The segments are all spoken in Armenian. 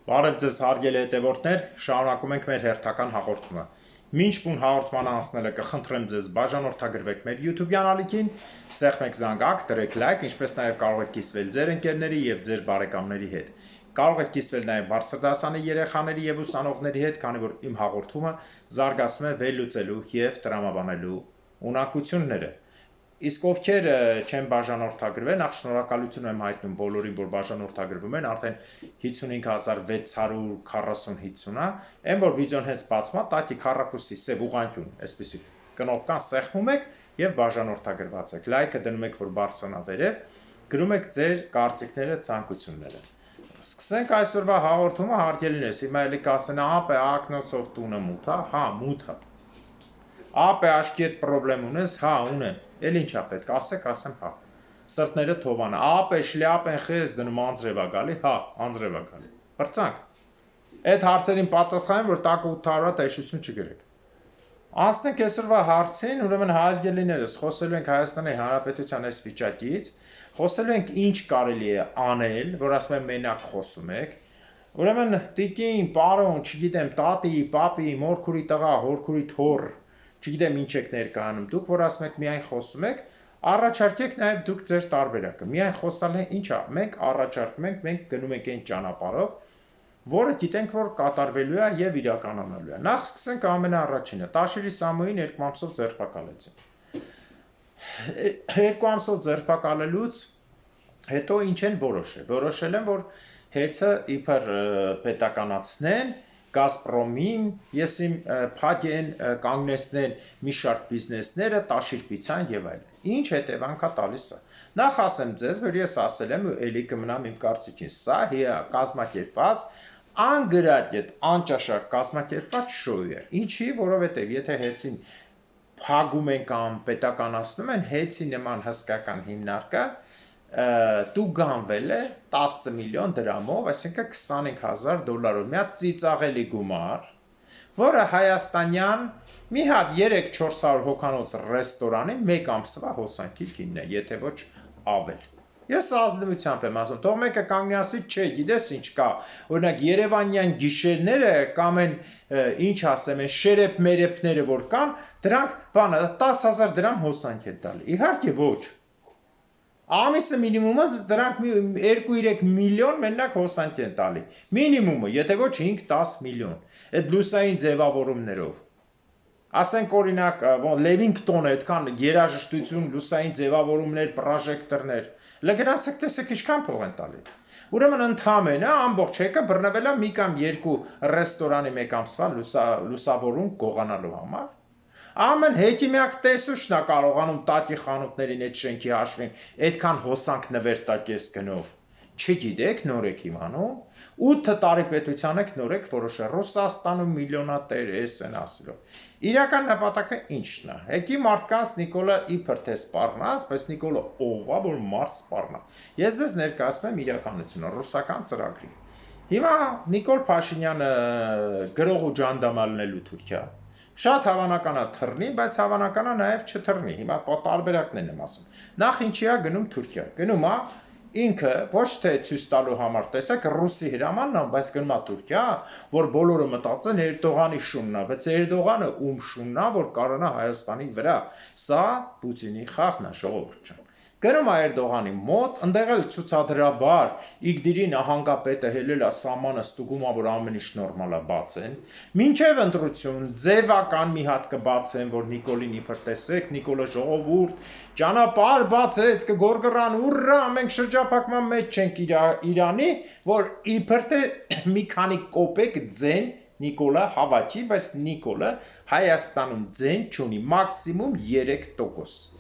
Բարև ձեզ հարգելի հետևորդներ, շարունակում ենք մեր հերթական հաղորդումը։ Մինչ բուն հաղորդմանը անցնելը կխնդրեմ ձեզ բաժանորդագրվեք մեր YouTube-յան ալիքին, սեղմեք զանգակ, դրեք լայք, ինչպես նաև կարող եք կիսվել ձեր ընկերների եւ ձեր բարեկամների հետ։ Կարող եք կիսվել նաև բարձրադասանի երեխաների եւ ուսանողների հետ, քանի որ իմ հաղորդումը զարգացնում է վերլուծելու եւ տրամաբանելու ունակությունները։ Իսկ ովքեր չեն բաժանորդագրվել, նախ շնորհակալություն եմ հայտնում բոլորին, որ բաժանորդագրվում են, արդեն 55640 է, այն որ վիդեոն հենց բացվում է, տակի քառակուսի սև ուղղանկյուն, այսպեսի կնոպկան սեղմում եք եւ բաժանորդագրված եք։ Լայքը դնում եք, որ բարձրանա վերև, գրում եք ձեր կարծիքները, ցանկությունները։ Սկսենք այսօրվա հաղորդումը, հարգելիներս, հիմա էլի կասեն, ապե ակնոցով տունը մութ է, հա, մութ է։ Ապե աչքի հետ պրոբլեմ ունես, հա, ունեմ։ Էլ ինչա պետք, ասեմ, հա։ Սրտները թովանը, ապե շլյապեն խես դնում անձրև է գալի, հա, անձրև է գալի։ Բրծանք։ Այդ հարցերին պատասխանեմ, որ տակը 800 տեսություն չգրեք։ Անցնենք այսօրվա հարցին, ուրեմն հարգելիներս, խոսելու ենք Հայաստանի Հանրապետության այս վիճակից, խոսելու ենք ինչ կարելի է անել, որ ասում եմ մենակ խոսում եք։ Ուրեմն տիկին, պարոն, չգիտեմ, տատի, պապի, մորքուրի տղա, հորքուրի թոռ, չգիտեմ ինչ եք ներկայանում դուք, որ ասում եք միայն խոսում եք, առաջարկեք նաև դուք ձեր տարբերակը։ Միայն խոսալն է ինչա, մենք առաջարկում ենք, մենք գնում ենք այն ճանապարհով, որը գիտենք, որ կատարվելու է եւ իրականանալու է։ Նախ սկսենք ամենաառաջինը։ Տաշիրի Սամոյին 2 ամսով ձերբակալեցին։ 2 ամսով ձերբակալելուց հետո ինչ են որոշել։ Որոշել են, որ հեծը իբր պետականացնեն Գազպրոմին, եսիմ փակեն, կանգնեցնեն մի շարք բիզնեսները, տաշիր-պիցան եւ այլն։ Ինչ հետևանքա տալիս է։ Նախ ասեմ ձեզ, որ ես ասել եմ ու ելի կմնամ իմ կարծիքին, սա կազմակերպված անգրագետ, անճաշակ կազմակերպված շոու է։ Ինչի, որովհետեւ եթե հեծին փագում են կամ պետականացնում են, հեծի նման հսկական հիմնարկը տուգանվել է 10 միլիոն դրամով, այսինքն $25,000, մի հատ ծիծաղելի գումար, որը հայաստանյան մի հատ 3-400 հոգանոց ռեստորանի 1 ամսվա հոսանքի գինն է, եթե ոչ ավել։ Ես ազնվությամբ եմ ասում, թող մեկը կանգնասի, չէ, գիտես ինչ կա, օրինակ Երևանյան գիշերները կամ են ինչ ասեմ, են շերեփ-մերեփները որ կան, դրանք բանը 10,000 դրամ հոսանք է տալի։ Իհարկե ոչ։ Ամիսը մինիմումը դրանք 2-3 միլիոն մենակ հոսանք են տալի։ Մինիմումը, եթե ոչ 5-10 միլիոն։ Այդ լուսային ձևավորումներով։ Ասենք օրինակ Լևինգտոնը այդքան երաժշտություն, լուսային ձևավորումներ, պրոժեկտորներ։ Լգնացեք տեսեք ինչքան փող են տալի։ Ուրեմն ընդհանրապես ամբողջ հեկը բռնվել է մի կամ երկու ռեստորանի 1 ամսվա լուսավորում գողանալու համար։ Ամեն հեկի միակ տեսուչն է կարողանում տակի խանութներին այդ շենքի հաշվին այդքան հոսանք նվեր տակ ես գնով։ Չգիտեք, նոր եք իմանում։ 8 տարի պետության եք նոր եք որոշել Ռուսաստանում միլիոնատեր էս են ասելով։ Իրական նպատակը ի՞նչն է։ Հեկի մարդկանց Նիկոլը իբր թե սպառնաց, բայց Նիկոլը ով է, որ մարդ սպառնա։ Ես ձեզ ներկայացնում եմ իրականությունը, ռուսական ծրագրի։ Հիմա Նիկոլ Փաշինյանը գրող ու ջանդամալնելու Թուրքիա։ Շատ հավանական է թռնի, բայց հավանական է նաև չթռնի։ Հիմա տարբերակներն եմ ասում։ Նախ ինչի է գնում Թուրքիա։ Գնում է ինքը ոչ թե ցույց տալու համար, տեսեք, ռուսի հրամանն է, բայց գնում է Թուրքիա, որ բոլորը մտածեն Էրդողանի շունն է, բայց Էրդողանը ում շունն է, որ կարողանա Հայաստանի վրա։ Սա Պուտինի խաղն է, ժողովուրդ ջան։ Գնում է Էրդողանի մոտ, ընդեղ էլ ցուցադրաբար Իգդիրի նահանգապետը հելել է սամանը ստուգում է, որ ամեն ինչ նորմալ է բացեն։ Մինչև ընտրություն ձևական մի հատ կբացեն, որ Նիկոլին իբր տեսեք, Նիկոլը ժողովուրդ, ճանապարհ բացեց, կգորգռան, ուռա, մենք շրջափակման մեջ չենք Իրանի, որ իբր թե մի քանի կոպեկ ձեն Նիկոլը հավաքի, բայց Նիկոլը Հայաստանում ձեն չունի, մաքսիմում 3%։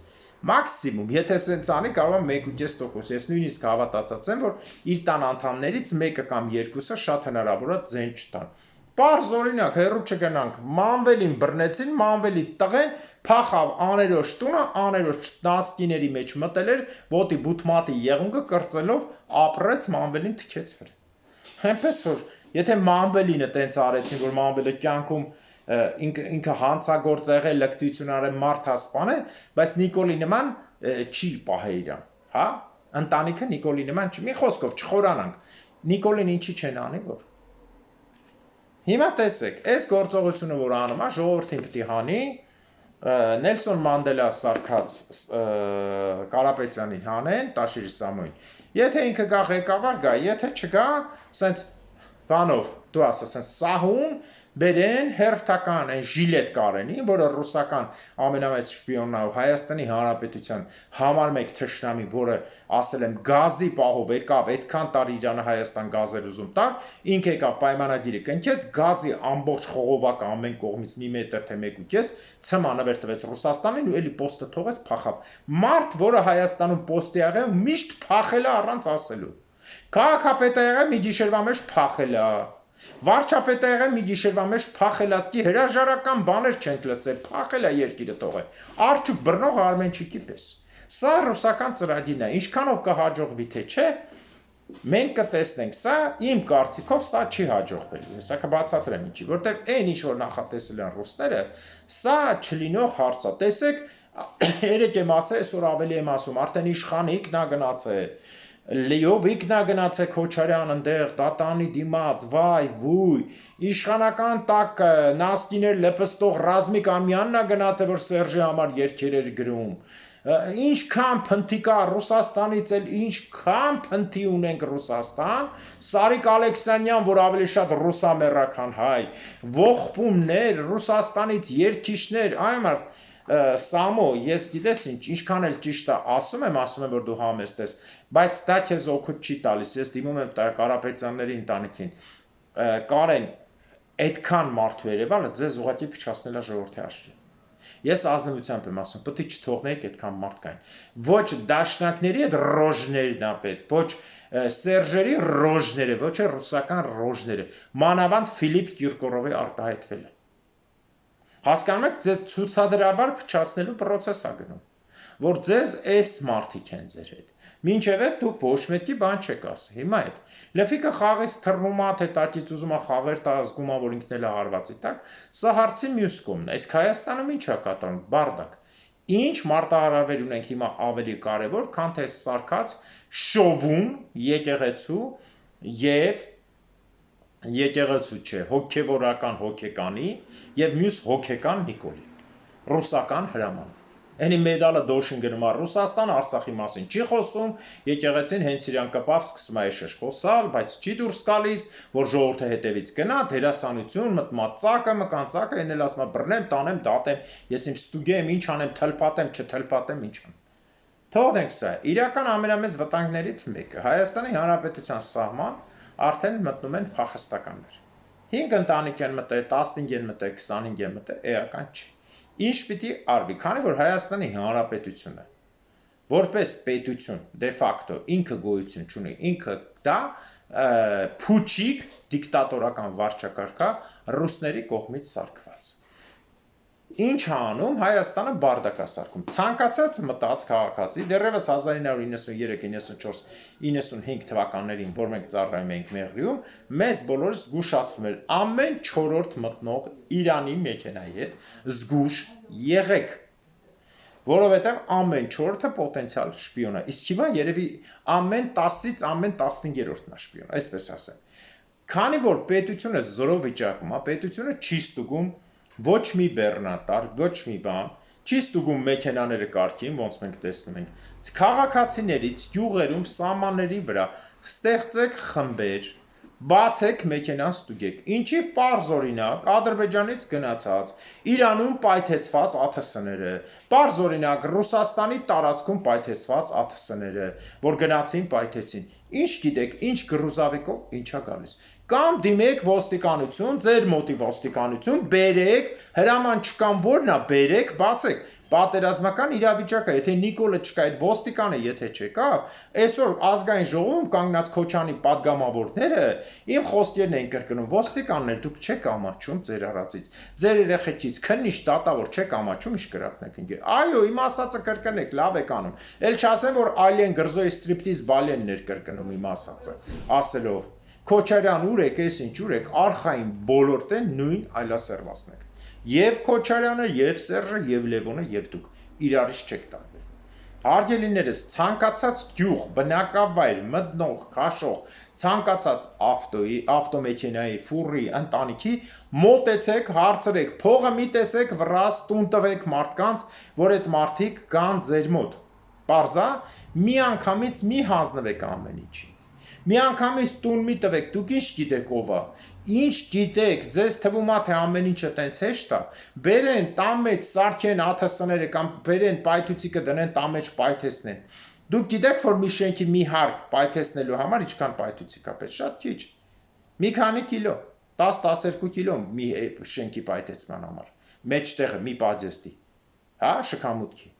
Մաքսիմում, եթե սենց անի, կարող է 1.5%։ Ես նույնիսկ հավատացած եմ, որ իր տան անդամներից մեկը կամ երկուսը շատ հնարավոր է ձեն չտան։ Պարզ օրինակ, հեռու չգնանք, Մանվելին բռնեցին, Մանվելի տղեն փախավ աներոջ տունը, աներոջ նասկիների մեջ մտել էր, ոտի բութմատի եղունգը կրծելով ապրեց, Մանվելին թքեց վրա։ Այնպես որ, եթե Մանվելինը տենց արեցին, որ Մանվելը կյանքում ինքը հանցագործ եղել, լկտություն արել, մարդ հասպանել, բայց Նիկոլի նման չի պահել իրան, հա? Ընտանիքը Նիկոլի նման չի։ Մի խոսքով չխորանանք։ Նիկոլին ինչի չեն անի, որ Հիմա տեսեք, այս գործողությունը, որ անում է, ժողովրդին պետք է հանի, Նելսոն Մանդելա սարքած Կարապետյանին հանեն, Տաշիրի Սամոյին։ Եթե ինքը գա ղեկավար գա, եթե չգա, սենց բանով, դու ասես, սենց սահում բերեն հերթական այն Ժիլետ Կարենին, որը ռուսական ամենամեծ շպիոնն է Հայաստանի Հանրապետության համար մեկ թշնամի, որը ասել եմ գազի պահով եկավ, այդքան տարի Իրանը Հայաստան գազեր ուզում տակ, ինքը եկավ պայմանագիրը կնքեց, գազի ամբողջ խողովակը ամեն կողմից մի մետր թե 1.5 ցմա նվեր տվեց Ռուսաստանին ու էլի պոստը թողեց, փախավ։ Մարդ, որը Հայաստանում պոստի եղել, միշտ փախել է առանց ասելու։ Քաղաքապետը եղել մի գիշերվա մեջ փախել է։ Վարչապետը եղել մի գիշերվա մեջ փախել ասկի հրաժարական բաներ չենք լսել, փախել է երկիրը թողել։ Արջուկ բռնող Արմենչիկի պես։ Սա ռուսական ծրագիրն է, ինչքանով կհաջողվի թե չէ, մենք կտեսնենք, սա իմ կարծիքով սա չի հաջողվելու։ Սա կբացատրեմ ինչի, որտեղ այն ինչ որ նախատեսել են ռուսները, սա չլինող հարց է։ Տեսեք, երեք եմ ասել, այսօր ավելի եմ ասում, արդեն իշխանը ինքնա գնացել։ Լեով ինքնա գնացել Քոչարյան ընդեղ, դատանի դիմաց, վայ, վույ, իշխանական տակ նասկիներ լպստող Ռազմիկ Ամյանն է գնացել, որ Սերժի համար երգեր էր գրում։ Ինչքան փնթի կա Ռուսաստանից էլ ինչքան փնթի ունենք Ռուսաստան, Սարիկ Ալեքսանյան, որ ավելի շատ ռուսամեռական հայ, ողբումներ, Ռուսաստանից երգիչներ, այ մարդ Սամո, ես գիտես ինչքան էլ ճիշտ է ասում եմ, որ դու համեստ ես, բայց դա քեզ օգուտ չի տալիս, ես դիմում եմ Կարապետյանների ընտանիքին, Կարեն, այդքան մարդու Երևանը ձեզ ուղղակի փչացնել է ժողովրդի աշխարհին։ Ես ազնվությամբ եմ ասում, պետք է չթողնեք այդքան մարդկային։ Ոչ դաշնակների այդ ռոժներն է պետք, ոչ Սերժերի ռոժները, ոչ ռուսական ռոժները, մանավանդ Ֆիլիպ Կիրկորովի արտահայտվելը։ Հասկանում եք, ձեզ ցուցադրաբար փչացնելու process է գնում, որ ձեզ այս մարդիկ են ձեր հետ։ Մինչև այդ դուք ոչ մեկի բան չեք ասի։ Հիմա այդ Լեֆիկը խաղից թռնում է, թե տակից ուզում է խաղեր տա զգում է, որ ինքն էլ է հարվածի տակ, սա հարցի մյուս կողմն է։ Իսկ Հայաստանում ինչ է կատարում, բարդակ։ Ինչ մարտահրավեր ունենք հիմա ավելի կարևոր, քան թե սարքած շովում եկեղեցու եւ եկեղեցու չէ, հոգևորական հոգեկանի եւ մյուս հոգեկան Նիկոլի, ռուսական հրամանով։ Այնի մեդալը դոշին գնում է Ռուսաստան, Արցախի մասին չի խոսում, եկեղեցին հենց իրան կպավ սկսում է այշեշ խոսալ, բայց չի դուրս գալիս, որ ժողովուրդը հետևից գնա, դերասանություն, մտմատ ծակը, մկան ծակը, այն էլ ասում է բռնեմ, տանեմ, դատեմ, ես իմ ստուգե եմ, ինչ անեմ, թլպատեմ, չթլպատեմ, ինչ անեմ։ Թողնենք սա, իրական ամենամեծ վտանգներից մեկը, Հայաստանի Հանրապետության սահման արդեն մտնում են փախստականներ։ 5 ընտանիք են մտել, 15 են մտել, 25 են մտել, էական չի։ Ինչ պիտի արվի, քանի որ Հայաստանի Հանրապետությունը որպես պետություն դե ֆակտո ինքը գոյություն չունի, ինքը դա փուչիկ դիկտատորական վարչակարգ է ռուսների կողմից սարքված։ Ինչ անում Հայաստանը բարդակ է սարքում։ Ցանկացած մտած քաղաքացի դեռևս 1993, 94, 95 թվականներին, որ մենք ծառայում էինք Մեղրիում, մեզ բոլորս զգուշացվում էր ամեն 4-րդ մտնող Իրանի մեքենայի հետ զգուշ եղեք, որովհետև ամեն 4-ը պոտենցիալ շպիոն է։ Իսկ հիմա երևի ամեն 10-ից ամեն 15-րդն է շպիոն, այսպես ասեմ։ Քանի որ պետությունը զորով վիճակում է, պետությունը չի ստուգում ոչ մի բեռնատար, ոչ մի բան, չի ստուգում մեքենաները կարգին, ոնց մենք տեսնում ենք։ Քաղաքացիներից գյուղերում, սահմանների վրա ստեղծեք խմբեր, բացեք մեքենան ստուգեք։ Ինչի պարզ օրինակ Ադրբեջանից գնացած, Իրանում պայթեցված ԱԹՍ-ները, պարզ օրինակ Ռուսաստանի տարածքում պայթեցված ԱԹՍ-ները, որ գնացին պայթեցին։ Ինչ գիտեք, ինչ գրուզավիկով ինչա գալիս։ Կամ դիմեք ոստիկանություն, ձեր մոտի ոստիկանություն, բերեք, հրաման չկան որն է, բերեք, բացեք։ Պատերազմական իրավիճակը, եթե Նիկոլը չկա, այդ ոստիկանը եթե չեկա, այսօր ազգային ժողովում կանգնած Քոչանի падգամավորները իմ խոսքերն էին կրկնում, ոստիկաններ, դուք չեք ամաչում ձեր արածից, ձեր երեխեքից, քննիչ դատավոր չեք ամաչում, ինչ կրակնեք ինքը։ Այո, իմ ասածը կրկնեք, լավ եք անում։ Էլ չասեմ, որ Այլեն Գրզոյի ստրիպտիզ բալեններ կրկնում իմ ասածը, ասելով Քոչարյան ուր եք, ես ինչ ուր եք, արխային բոլոր տեն նույն այլասերվածնեք։ Եվ Քոչարյանը, եւ Սերժը, եւ Լևոնը, եւ դուք իրարից չեք տարբեր։ հարգելիներս, ցանկացած գյուղ, բնակավայր, մտնող, քաշող, ցանկացած ավտոմեքենայի, ֆուրի, ընտանիքի մոտեցեք, հարցրեք, փողը մի տեսեք, վրաս տուն տվեք մարդկանց, որ այդ մարդիկ կան ձեր մոտ։ Պարզա, մի անգամից մի հանձնվեք ամեն ինչի։ Մի անգամից տուն մի տվեք, դուք ինչ գիտեք ով է, ինչ գիտեք, ձեզ թվում է թե ամեն ինչը տենց հեշտ է, բերեն տան մեջ սարքեն ԱԹՍ-ները կամ բերեն պայթուցիկը դնեն տան մեջ պայթեցնեն։ Դուք գիտեք, որ մի շենքի մի հարկ պայթեցնելու համար ինչքան պայթուցիկ է պես, շատ քիչ։ Մի քանի կիլո, 10-12 կիլո մի շենքի պայթեցման համար, մեջտեղը մի պադյեստի, հա, շքամուտքի։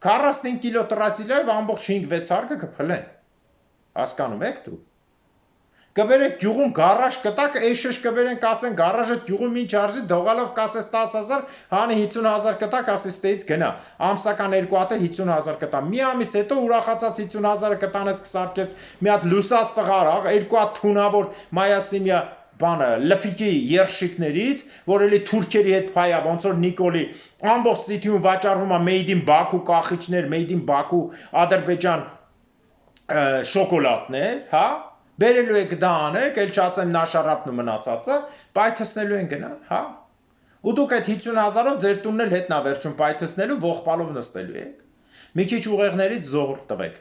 45 կիլո տրածիլով ամբողջ 5-6 հարկը կփլեն։ Հասկանում եք դու։ Կբերեք գյուղում գարաժ կտակ, էշշ կբերեն կասեն գարաժը գյուղում ինչ արժի, դողալով կասես 10,000, հանի 50,000 կտակ, ասես տեից գնա։ Ամսական 2 հատ 50,000 կտա։ Մի ամիս հետո ուրախացած 50,000-ը կտանես կսարքես մի հատ լուսած տղարաղ, 2 հատ թունավոր մայասիմիա բանը լֆիկի երշիկներից, որ էլի թուրքերի հետ փայա, ոնց որ Նիկոլի ամբողջ սիթիում վաճառվում է Made in Baku կախիչներ, Made in Baku Ադրբեջան շոկոլադներ, հա, բերելու եք դա անեք, էլ չասեմ նաշարապն ու մնացածը, պայթեցնելու են գնա, հա, ու դուք այդ 50,000-ով ձեր տունն էլ հետնա վերջում պայթեցնելու, ողբալով նստելու եք, մի քիչ ուղեղներից զոհր տվեք,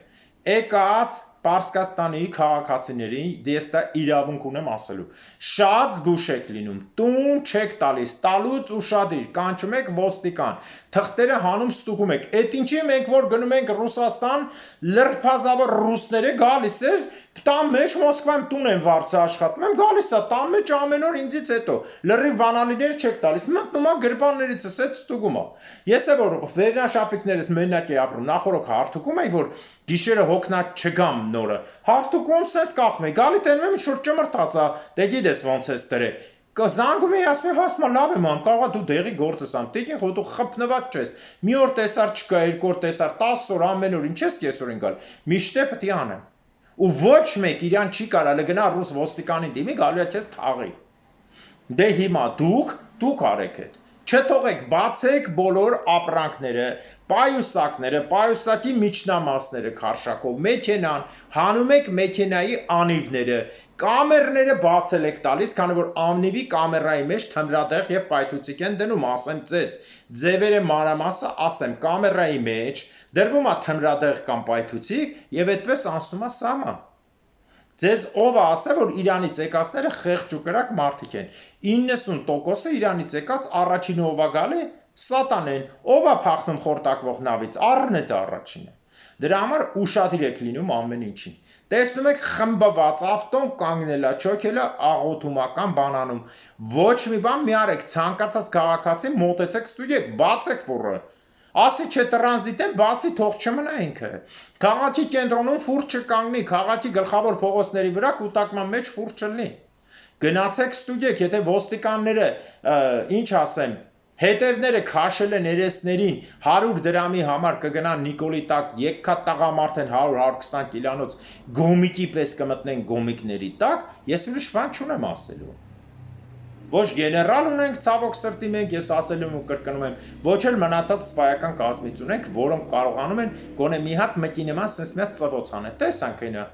եկած Պարսկաստանի քաղաքացիներին, ես դա իրավունք ունեմ ասելու, շատ զգուշ եք լինում, տուն չեք տալիս, տալուց ուշադիր, կանչում եք ոստիկան, թղթերը հանում ստուգում եք, այդ ինչի մենք որ գնում ենք Ռուսաստան, լրբազավոր ռուսները գալիս էր, տան մեջ Մոսկվայում տուն են վարձը աշխատում եմ, գալիս է, տան մեջ ամեն օր ինձից հետո, լրիվ բանալիներ չեք տալիս, մտնում է գրպաններիցս, այդ ստուգում է, ես է որ վերնաշապիկներս մենակ է ապրում, նախորոք հարթուկում էի, որ գիշերը հոգնած չգամ նորը, հարթուկում սենց կախում էի, գալի տենում եմ ինչ-որ ճմրտած է, դե գիտես ոնց ես տրե, զանգում էի ասում եմ հասմա լավ եմ ամ, կարողա դու դեղի գործես ամ, տիկին խո դու խփնված չես, մի օր տեսար չկա, երկու օր տեսար, 10 օր ամեն օր, ինչ ես կեսօր են գալ, միշտ է պետք է անեմ, ու ոչ մեկ իրան չի կարալը գնա ռուս ոստիկանի դիմի, գալու է քեզ թաղի, դե հիմա դուք արեք այդ, չթողեք, բացեք բոլոր ապրանքները, պայուսակները, պայուսակի միջնամասները քարշակով, մեքենան, հանում եք մեքենայի անիվները, կամերները բացել եք տալիս, քանի որ անիվի կամերայի մեջ թմրադեղ եւ պայթուցիկ են դնում, ասեմ ձեզ, ձևերը մանրամասը ասեմ, կամերայի մեջ դրվում է թմրադեղ կամ պայթուցիկ եւ այդպես անցնում է սահման։ Ձեզ ով է ասել, որ Իրանից եկածները խեղճ ու կրակ մարդիկ են։ 90%-ը Իրանից եկած առաջինը ով է գալի, սատանեն, ով է փախնում խորտակվող նավից, առնետը առաջինը։ Դրա համար ուշադիր եք լինում ամեն ինչին։ Տեսնում եք խմբված ավտոն կանգնել է, չոքել է աղոթումական բանանում։ Ոչ մի բան մի արեք, ցանկացած քաղաքացի մոտեցեք ստուգեք, բացեք ֆուրը։ Ասի չէ տրանզիտեն բացի թող չմնա ինքը։ Քաղաքի կենտրոնում ֆուր չկանգնի, քաղաքի գլխավոր փողոցների վրա կուտակման մեջ ֆուր չլինի։ Գնացեք ստուգեք, եթե ոստիկանները, ինչ ասեմ, հետևները քաշել են երեսներին 100 դրամի համար կգնան Նիկոլի տակ, եկքատ տղամարդ են 100-120 կիլանոց գոմիկի պես կմտնեն գոմիկների տակ, ես ուրիշ բան չունեմ ասելու։ Ոչ գեներալ ունենք ցավոք սրտի մենք, ես ասելու եմ ու կրկնում եմ, ոչ էլ մնացած սպայական կազմից ունենք, որոնք կարողանում են գոնե մի հատ մկի նման sense մի հատ ծվոց անել։ Տեսանք այնա։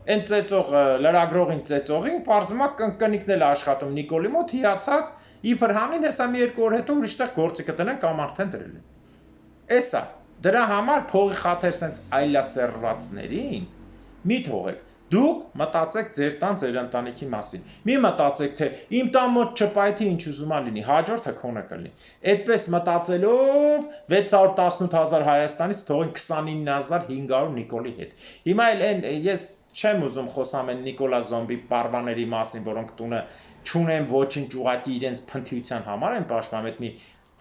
Այն ծեծող լրագրողին ծեծողին պարզվում է կնկնիկն էլ աշխատում Նիկոլի մոտ հիացած, իբր հանին հեսա մի երկու օր հետո ուրիշտեղ գործի կտնեն կամ արդեն դրել են։ Էսա, դրա համար փողի խաթեր sense այլասերվածներին մի թողեք։ Դուք մտածեք ձեր տան, ձեր ընտանիքի մասին։ Մի մտածեք, թե իմ տան մոտ չպայթի ինչ ուզում լինի, հաջորդը քոնը կլինի։ Այդպես մտածելով 618,000 Հայաստանից թողին 29,500 Նիկոլի հետ։ Հիմա էլ ես չեմ ուզում խոսամ այն Նիկոլա Զոմբի պարվաների մասին, որոնք տունը չունեն ոչինչ, ուղղակի իրենց փնթիության համար են պաշտպանում, այդ մի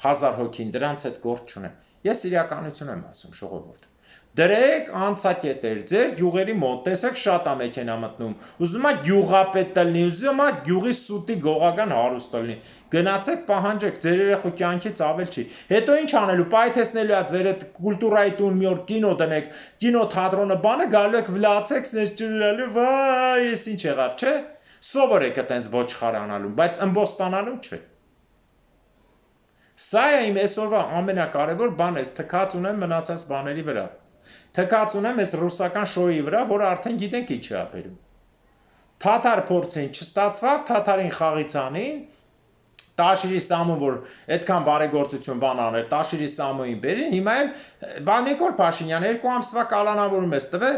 1000 հոգին դրանց հետ գործ չունեմ։ Ես իրականություն եմ ասում, ժողովուրդ։ Դրեք անցակետեր ձեր գյուղերի մոտ, տեսեք շատ է մեքենա մտնում, ուզում ա գյուղապետ լինի, ուզում ա գյուղի սուտի գողական հարուստ լինի, գնացեք պահանջեք, ձեր երեխու կյանքից ավել չի, հետո ինչ անելու, պայթեցնելու ա ձեր այդ կուլտուրայի տուն մի օր կինո դնեք, կինո թատրոնը բանը գալու եք վլացեք, սենց ճուրալու, վայ, ես ինչ եղավ, չէ, սովոր եք այտենց ոչխար անալու, բայց ըմբոստանալու չէ, Սա է իմ այսօրվա ամենակարևոր բանը, ես թքած ունեմ մնացած բաների վրա։ Թքած ունեմ այս ռուսական շոուի վրա, որը արդեն գիտենք ինչ է ապերում։ Թաթար փորձին չստացվավ, թաթարին խաղիցանին, Տաշիրի Սամուն, որ այդքան բարեգործություն բան աներ, Տաշիրի Սամուին բերին, հիմա էլ Նիկոլ Փաշինյան 2 ամսվա կալանավորում ես տվել,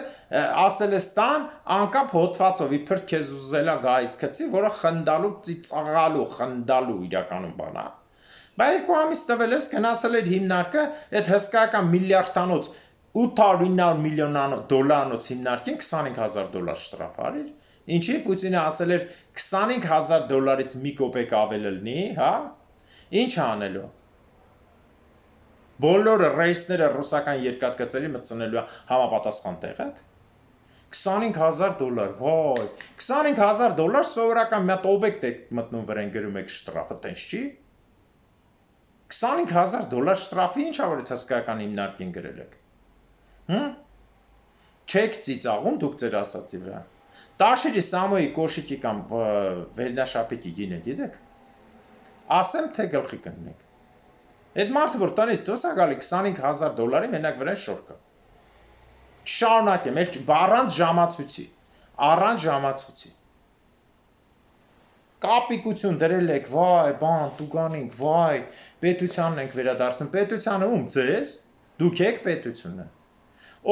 ասել ես տան, անկապ հոդվածով իբր քեզ ուզելա գայից գցի, որը խնդալու, ծիծաղալու, խնդալու իրականում բան է։ Բայց 2 ամիս տվել ես, գնացել էր հիմնարկը, այդ հսկայական միլիարդանոց 800-900 միլիոն դոլարանոց հիմնարկին $25,000 շտրաֆ արիր։ Ինչի Պուտինը ասել էր $25,000 մի կոպեկ ավել լինի, հա։ Ինչ անելու։ Բոլոր ռեյսները ռուսական երկաթգծերի մտցնելու համապատասխան տեղ եք։ $25,000, վայ, $25,000 սովորական մի հատ օբյեկտ եք մտնում վրան գրում եք շտրաֆը, տենց չի։ $25,000 շտրաֆի ինչ ա որ այդ հսկայական հիմնարկին գրել եք։ Չեք ծիծաղում դուք ձեր ասացի վրա։ Տաշիրի Սամոյի կոշիկի կամ վերնաշապիկի գինը գիտեք։ Ասեմ թե գլխի կընկնեք։ Այդ մարդը որ տնից դուրս ա գալի $25,000 մենակ վրան շորկա։ Շարունակեմ, առանց ժամացույցի, առանց ժամացույցի։ Կապիկություն դրել եք, վայ, բան, տուգանինք, վայ, պետությանն ենք վերադարձնում, պետությանը ում ձեզ, դուք եք պետությունը,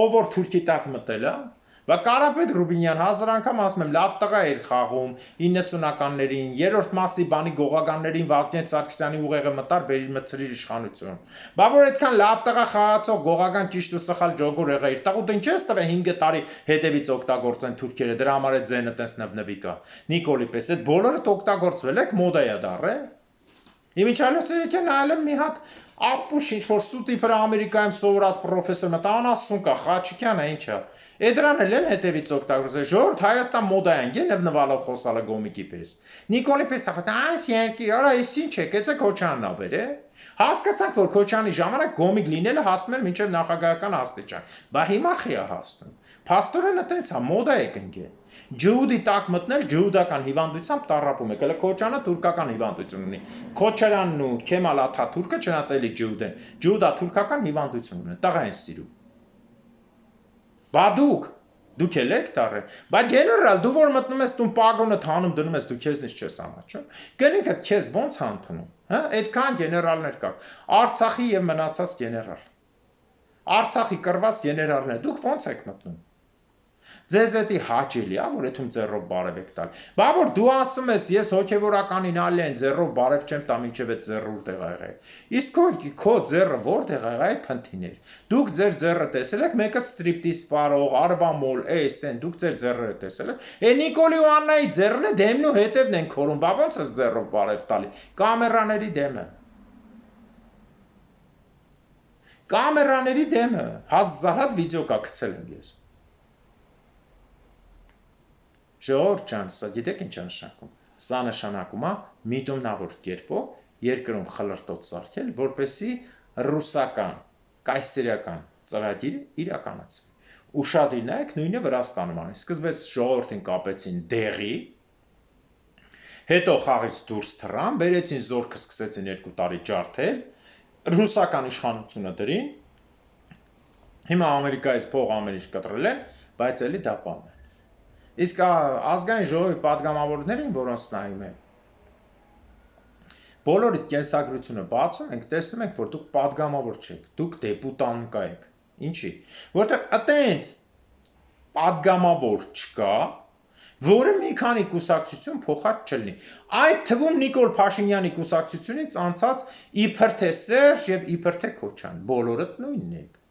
ով որ թուրքի տակ մտել է, Բա Կարապետ Ռուբինյան 1000 անգամ ասում եմ, լավ տղա էր խաղում 90-ականներին, երրորդ մասի բանի գողականներին Վազգեն Սարգսյանի ուղեղը մտար, բերիր մտցրիր իշխանություն։ Բա որ այդքան լավ տղա խաղացող գողական ճիշտ ու սխալ ջոգոր եղա իր տաղուտը ինչ ես տվել 5 տարի հետևից օգտագործեն թուրքերը, դրա համար է ձենը տես նվնվի կա։ Նիկոլի պես այդ բոլորը օգտագործվել եք, մոդա է դառը։ Իմիջալոցը եկե նայել եմ մի հատ ապուշ ինչ որ սուտի վրա Ամերիկայում սովորած պրոֆեսոր մտա անասուն կա, Խաչիկյանը ինչա։ Էդրան էլ են հետևից օգտագործել, ժողովուրդ Հայաստան մոդա են գել նվնվալով խոսալը գոմիկի պես։ Նիկոլի պես ասաց, այս երկիր, արա էս ինչ է, կեցե Քոչանն ա բեր է։ Հասկացանք, որ Քոչանի ժամանակ գոմիկ լինելը հասնում էր մինչև նախագահական աստիճան։ Բա հիմա խի է հասնում։ Փաստորենը տենց է, մոդա է կնգել։ Ջուդի տակ մտնել ջուդական հիվանդությամբ տառապում եք։ Հələ Քոչանը թուրքական հիվանդություն ունի։ Քոչարյանն ու Քեմալ Աթաթուրքը չնայած էլի ջուդ են։ Ջուդա թուրքական հիվանդություն ունեն, տղա են սիրում։ Բա դուք էլ եք տարել, բայց գեներալ դու որ մտնում ես տուն պագոնը թանում դնում ես դու քեզնից չես ամաչում, գնինքը քեզ ոնց հանդնում, հա, այդքան գեներալներ կան, Արցախի եւ մնացած գեներալ, Արցախի կռված գեներալներ, դուք ոնց եք մտնում, ձեզ էդի հաճելի է, որ էթում ձեռով բարև եք տալ, բա որ դու ասում ես ես հոգևորականին ալեն ձեռով բարև չեմ տա մինչև այդ ձեռը որտեղ ա եղել, իսկ քո ձեռը որտեղ ա եղել այդ փնթիներ, դուք ձեր ձեռը տեսել եք, մեկը ստրիպտիզ սպարող, արվամոլ, էսեն, դուք ձեր ձեռերը տեսել եք, Նիկոլի ու Աննայի ձեռն է դեմն ու հետևն են քորում, բա ոնց ես ձեռով բարև տալի, կամերաների դեմը, հազար հատ վիդեո կա գցել եմ ես։ Ժողովուրդ ջան, սա գիտեք ինչ է նշանակում։ Սա նշանակում է միտումնավոր կերպով երկրում խլրտոց սարքել, որպեսզի ռուսական, կայսերական ծրագիրը իրականացվի։ Ուշադիր նայեք, նույնը Վրաստանում անի։ Սկզբից ժողովրդին կապեցին դեղի, հետո խաղից դուրս թռան, բերեցին զորքը սկսեցին 2 տարի ջարդել, ռուսական իշխանությունը դրին։ Հիմա Ամերիկայից փող ամեն ինչ կտրել են, բայց էլի դա բան է։ Իսկ ազգային ժողովի պատգամավորներին, որոնց նայում են, բոլորի կենսագրությունը բացում ենք, տեսնում ենք, որ դուք պատգամավոր չեք, դուք դեպուտանկա եք։ Ինչի՞։ Որտեղ այտենց պատգամավոր չկա, որը մի քանի կուսակցություն փոխած չլինի։ Այդ թվում Նիկոլ Փաշինյանի կուսակցությունից անցած իբր թե Սերժ եւ իբր թե Քոչան, բոլորդ նույնն եք։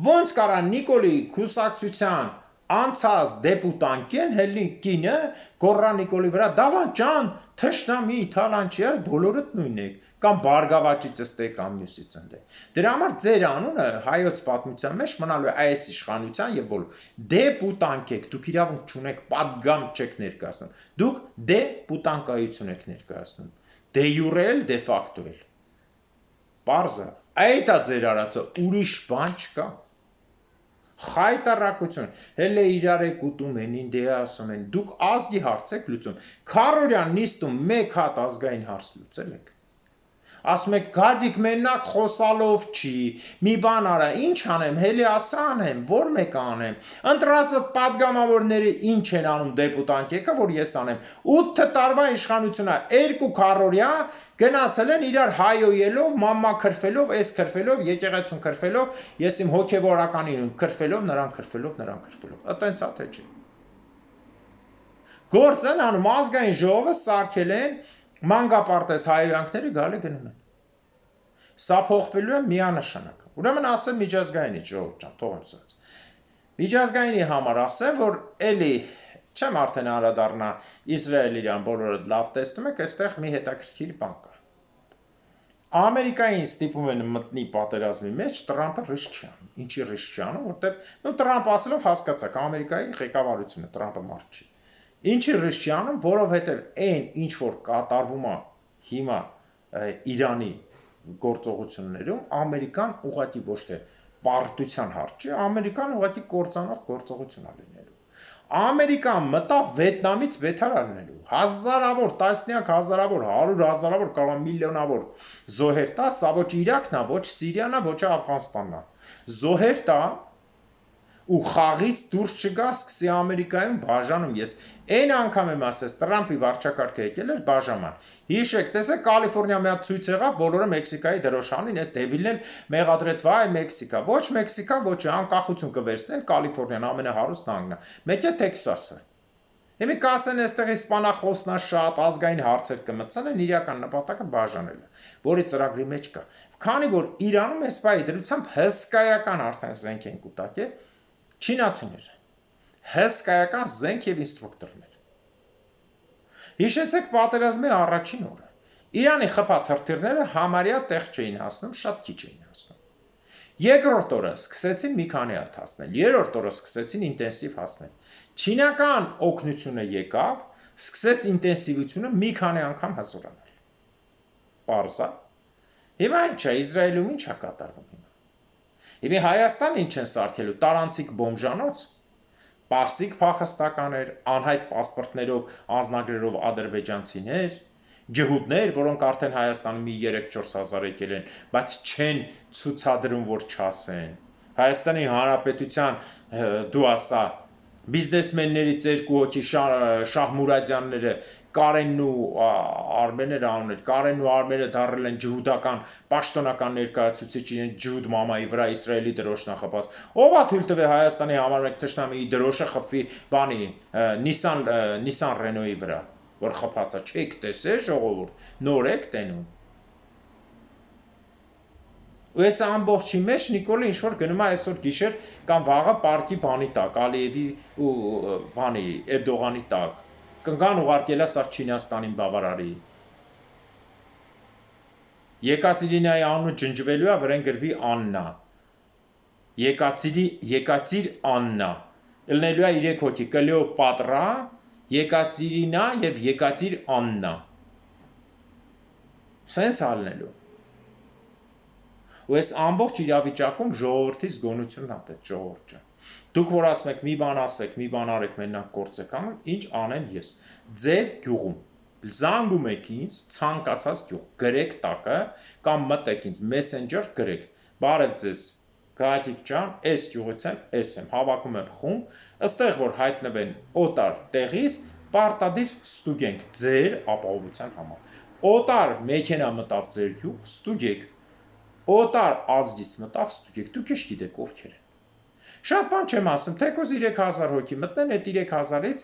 Ոնց կարա Նիկոլի կուսակցության անցած դեպուտանկեն հելի կինը գոռա Նիկոլի վրա դավան ջան թշնամի թալանչի բոլորդ նույնն եք կամ բարգավաճի ծստե կամ մյուսի ծնդե դրա համար ձեր անունը հայոց պատմության մեջ մնալու է այս իշխանության եւ բոլոր դեպուտանկ եք դուք իրավունք չունեք պատգամ չեք ներկայացնում դուք դեպուտանկայություն եք ներկայացնում դե յուրել դե ֆակտո էլ բարձա այդ է ձեր արածը ուրիշ բան չկա Խայտարակություն, հել է իրար եք ուտում են, ինդ է ասում են, դուք ազգի հարց եք լուծում, քարորյան նիստում մեկ հատ ազգային հարց լուծել եք, Ասում եք գադիկ մենակ խոսալով չի, մի բան արա, ինչ անեմ, հելիասա անեմ, որ մեկը անեմ, ընտրածը պատգամավորները ինչ են անում դեպուտանտ եկա, որ ես անեմ, 8 տարվա իշխանությունա, 2 քառորյա գնացել են իրար հայոյելով, մամմա քրֆելով, էս քրֆելով, եկեղեցուն քրֆելով, ես իմ հոգևորականին քրֆելով, նրան քրֆելով, այտենց է թե չի։ Գործ են անում, ազգային ժողովը սարքել են, մանկապարտեզ հայոյանքները գալի գնում են։ Սա փոխվելու է միանշանակ։ Ուրեմն ասեմ միջազգայինի ժողովուրդ ջան, թողեմ սրանց։ Միջազգայինի համար ասեմ, որ էլի չեմ արդեն անդրադառնա Իսրայել-Իրան բոլորը լավ տեսնում եք, այստեղ մի հետաքրքիր բան կա։ Ամերիկային ստիպում են մտնի պատերազմի մեջ Տրամպը ռիսկ չի անում։ Ինչի ռիսկ չի անում, որտեղ Տրամպ ասելով հասկացաք, Ամերիկայի ղեկավարությունը Տրամպը մարդ չի։ Ինչի ռիսկ չի անում, որովհետև այն ինչ որ կատարվում է հիմա Իրանի գործողություններում, Ամերիկան ուղղակի ոչ թե պարտության հարց չի, Ամերիկան ուղղակի կործանող գործողություն է լինելու։ Ամերիկան մտավ Վիետնամից վեթար լինելու, հազարավոր, տասնյակ հազարավոր, 100 հազարավոր, կարող միլիոնավոր զոհեր տա, սա ոչ Իրաքն է, ոչ Սիրիան է, ոչ Աֆղանստանն է։ Զոհեր տա ու խաղից դուրս չգա, սկսի Ամերիկայում բաժանում։ Ես այն անգամ եմ ասես, Տրամպի վարչակարգը եկել էր բաժանման։ Հիշեք, տեսեք Կալիֆոռնիա մի հատ ցույց եղավ, բոլորը Մեքսիկայի դրոշանին, այս դեբիլն մեղադրեց, վայ Մեքսիկա, ոչ Մեքսիկա, ոչ անկախություն կվերցնեն, Կալիֆոռնիան ամենահարուստ նահանգն է։ Մեկ է Տեքսասը։ Հիմա կասեն, այստեղ իսպանախոսնա շատ ազգային հարցեր կմտցան, են իրական նպատակը բաժանելը, որի ծրագրի մեջ կա։ Քանի որ Իրանում այս բայ դրությամբ հսկայական արդեն զենք են կուտակել, չինացիները, հսկայական զենք եւ ինստրուկտորներ։ Հիշեցեք պատերազմի առաջին օրը։ Իրանի խփած հրթիռները համարյա տեղ չէին հասնում, շատ քիչ էին հասնում։ Երկրորդ օրը սկսեցին մի քանի հատ հասնել, երրորդ օրը սկսեցին ինտենսիվ հասնել։ Չինական օգնությունը եկավ, սկսեց ինտենսիվությունը մի քանի անգամ հզորանալ։ Պարզա։ Հիմա ինչ է, Իսրայելում ինչ է կատարվում հիմա։ Հիմա Հայաստան ինչ են սարքելու, տարանցիկ բոմժանոց, պարսիկ փախստականներ, անհայտ պասպորտներով, անձնագրերով ադրբեջանցիներ, ջհուդներ, որոնք արդեն Հայաստանում մի 3-4 հազար եկել են, բայց չեն ցուցադրում, որ չասեն։ Հայաստանի Հանրապետության դու ասա բիզնեսմեններից 2 հոգի Շահ Մուրադյանները Կարենն ու Արմենը անուններ, Կարենն ու Արմենը դարել են ջհուդական պաշտոնական ներկայացուցիչ իրեն ջհուդ մամայի վրա Իսրայելի դրոշն է խփած։ Ո՞վ է թույլ տվել Հայաստանի համար մեկ թշնամիի դրոշը խփվի բանի Nissan Renault-ի վրա, որ խփած է, չեք տեսել ժողովուրդ, նոր եք տենում։ Ու այս ամբողջի մեջ Նիկոլը ինչ որ գնում է այսօր գիշեր կամ վաղը պարկի բանի տակ, Ալիևի ու բանի Էրդողանի տակ։ Կնգան ուղարկելա սա Չինաստանին բավարարի։ Եկատերինայի անունը ջնջվելու է, վրան գրվի Աննա։ Եկատիր Աննա։ Ելնելու է 3 հոգի, Կլեոպատրա, Եկատերինա եւ Եկատիր Աննա։ Սենց ալնելու։ Ու այս ամբողջ իրավիճակում ժողովրդի զգոնությունն է պետք, ժողովուրդ ջան։ Դուք որ ասում եք մի բան ասեք, մի բան արեք, մենակ գործեք անում, ինչ անեմ ես։ Ձեր գյուղում զանգում եք ինձ ցանկացած գյուղ, գրեք տակը կամ մտեք ինձ Messenger գրեք։ Բարև ձեզ, Գայթիկ ջան, այս գյուղից եմ, այս եմ, հավաքում եմ խումբ, ըստեղ որ հայտնվեն օտար տեղից, պարտադիր ստուգենք ձեր ապահովության համար։ Օտար մեքենա մտավ ձեր գյուղ, ստուգեք։ Օտար ազգից մտավ, ստուգեք, դուք ինչ գիտեք ովքեր են։ Շատ բան չեմ ասում, թեկուզ 3000 հոգի մտնեն, այդ 3000-ից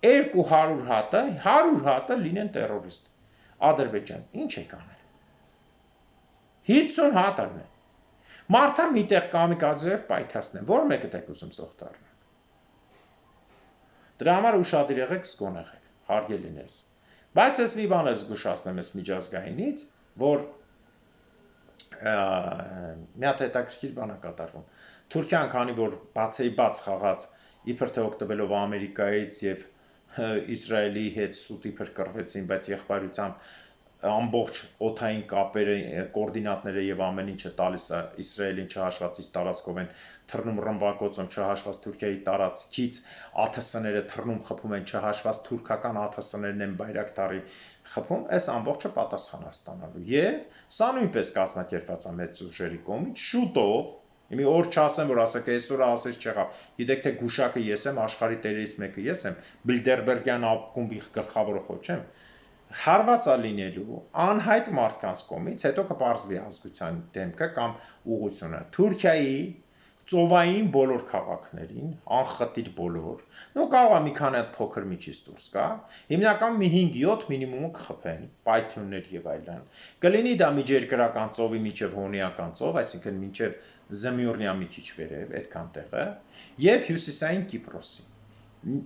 200 հատը, 100 հատը լինեն տերորիստ։ Ադրբեջան, ինչ եք անել։ 50 հատ արնեն։ Մարդը միտեղ կամիկաձեև պայթասնեն, որ մեկը եք ուզում զոհ դառնաք։ Դրա համար ուշադիր եղեք, զգոն եղեք, հարգելիներս։ Բայց ես մի բան ես զգուշացնեմ ես միջազգայինից, որ մի հատ հետաքրքիր բան է կատարվում։ Թուրքիան, քանի որ բացեիբաց խաղաց իբր թե օգտվելով Ամերիկայից եւ Իսրայելի հետ սուտ իբր կռվեցին, բայց եղբայրությամբ ամբողջ օթային կապերը, կոորդինատները եւ ամեն ինչը տալիս է Իսրայելին չհաշված իր տարածքով են թռնում ռմբակոծում չհաշված Թուրքիայի տարածքից ԱԹՍ-ները թռնում խփում են չհաշված թուրքական ԱԹՍ-ներն են Բայրակտարի խփում, այս ամբողջը պատասխան է ստանալու եւ սա նույնպես կազմակերպված է մեծ ուժերի կողմից շուտով մի օր չասեմ, որ ասեք այսօր ասես չեղավ։ Գիտեք թե գուշակը ես եմ, աշխարհի տերերից մեկը ես եմ, Բիլդերբերգյան ակումբի գլխավորը խոչեմ։ Հարված է լինելու անհայտ մարդկանց կողմից, հետո կպարզվի ազգության դեմքը կամ ուղղությունը։ Թուրքիայի ծովային բոլոր քաղաքներին, անխտիր բոլոր, նո կարող է մի քանի հատ փոքր միջից դուրս գա, հիմնական մի 5-7 մինիմումը կխփեն, պայթյուններ եւ այլն։ Կլինի դա միջերկրական ծովի միջև հոնիական ծով, այսինքն մինչև Զմյուրնիա մի քիչ վերև, այդքան տեղը, եւ հյուսիսային Կիպրոսի։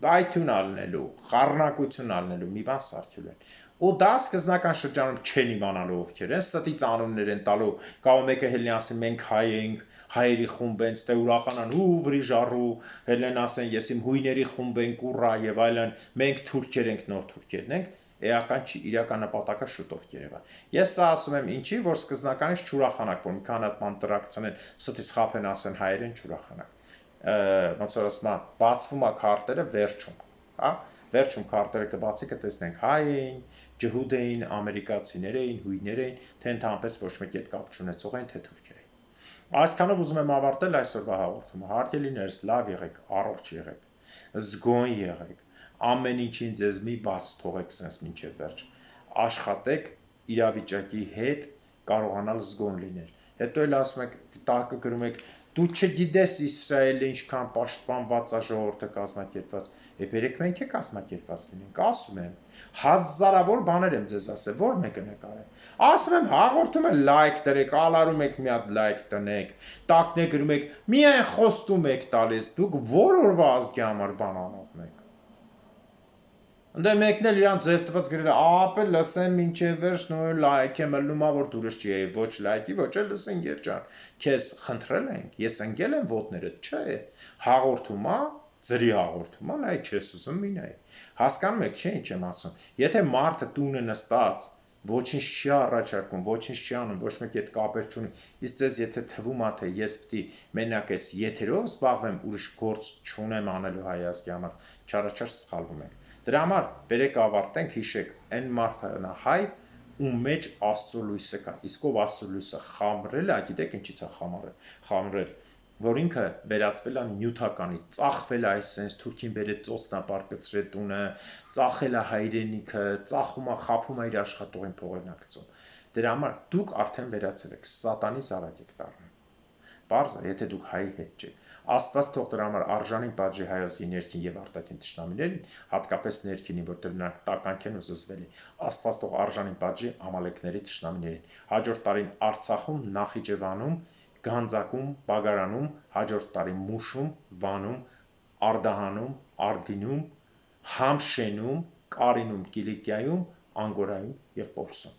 Պայթյուն ալնելու, խառնակություն ալնելու մի բան սարքել են։ Ու դա սկզբնական շրջանում չեն իմանալու ովքեր են, ստից անուններ են տալու, կարող մեկը հելնի ասի մենք հայ ենք, հայերի խումբ են, ստե ուրախանան ու վրիժարու, հելեն ասեն ես իմ հույների խումբ ենք, ուռա եւ այլն, մենք թուրքեր ենք, նոր թուրքերն ենք, էական չի, իրական նպատակը շուտով կերևա։ Ես սա ասում եմ ինչի, որ սկզբնականից չուրախանակ, որ մի քանի հատ ման տրակցնեն, ստից խափեն ասեն հայերեն չուրախանակ։ Ոնց որ ասում եմ, բացվում է քարտերը վերջում, հա։ Վերջում քարտերը կբացի կտեսնենք հայ էին, ջհուդ էին, ամերիկացիներ էին, հույներ էին, թե ընդհանրապես ոչ մեկի հետ կապ չունեցող էին, թե թուրքեր էին։ Այսքանով ուզում եմ ավարտել այսօրվա հաղորդումը։ Հարգելիներս, լավ եղեք, առողջ եղեք, զգոն եղեք, ամեն ինչին ձեզ մի բաց թողեք sense մինչև վերջ։ Աշխատեք իրավիճակի հետ կարողանալ զգոն լինել։ Հետո էլ ասում եք, տակը գրում եք, դու չգիտես Իսրայելը ինչքան պաշտպանված է ժողովուրդը կազմակերպված։ Երեք մենք է կազմակերպված լինենք, ասում եմ, հազարավոր բաներ եմ ձեզ ասել, որ մեկը նկարել։ Ասում եմ, հաղորդումը լայք դրեք, ալարում եք մի հատ լայք տնեք, տակն է գրում եք, միայն խոստում եք տալիս, դուք որօրվա ազգի համար բան անում եք։ Ընդ մեկն էլ իրան ձև տված գրել է, ապե լսեմ մինչև վերջ նոր լայք եմ ելնում, որ դուրս չի, ոչ լայքի, ոչ էլ լսեն երջան։ Քեզ խնդրել ենք, ես ընկել եմ ոտներդ, չէ։ Հաղորդումա, ծրի հաղորդումա, նայ չես ուզում մի նայ։ Հասկանում եք, չէ, ինչ եմ ասում։ Եթե մարդը տունը նստած ոչինչ չի առաջարկում, ոչինչ չի անում, ոչ մեկի հետ կապեր չունի։ Իսկ ձեզ եթե թվում է թե ես պիտի մենակ այս եթերով զբաղվեմ, ուրիշ գործ չունեմ անելու հայ ազգի համար, չարաչար սխալվում եք։ Դրա համար բերեք ավարտենք, հիշեք, այն մարդը հայ, ում մեջ Աստծո լույսը կա։ Իսկ ով Աստծո լույսը խամրել է, գիտեք ինչից է խամրել, որ ինքը վերածվել է նյութականի, ծախվել է այսպես Թուրքին բերեց ծոցնապարկծրել տունը, ծախել է հայրենիքը, ծախում է, խափում է իր աշխատողին փողերն ակցում։ Դրա համար դուք արդեն վերածել եք, սատանի զավակ եք դառնում։ Պարզ է, եթե դուք հայի հետ չեք։ Աստված թող դրա համար արժանին պատժի հայ ազգի ներքին եւ արտաքին թշնամիներին, հատկապես ներքինին, որտեղ նրանք տականք են ու զզվելի։ Աստված թող արժանին պատժի ամալեկների թշնամիներին։ Հաջորդ տարին Արցախում, Նախիջևանում, Գանձակում, Բագարանում, հաջորդ տարի Մուշում, Վանում, Արդահանում, Արդինում, Համշենում, Կարինում, Կիլիկիայում, Անգորայում եւ Պորսում։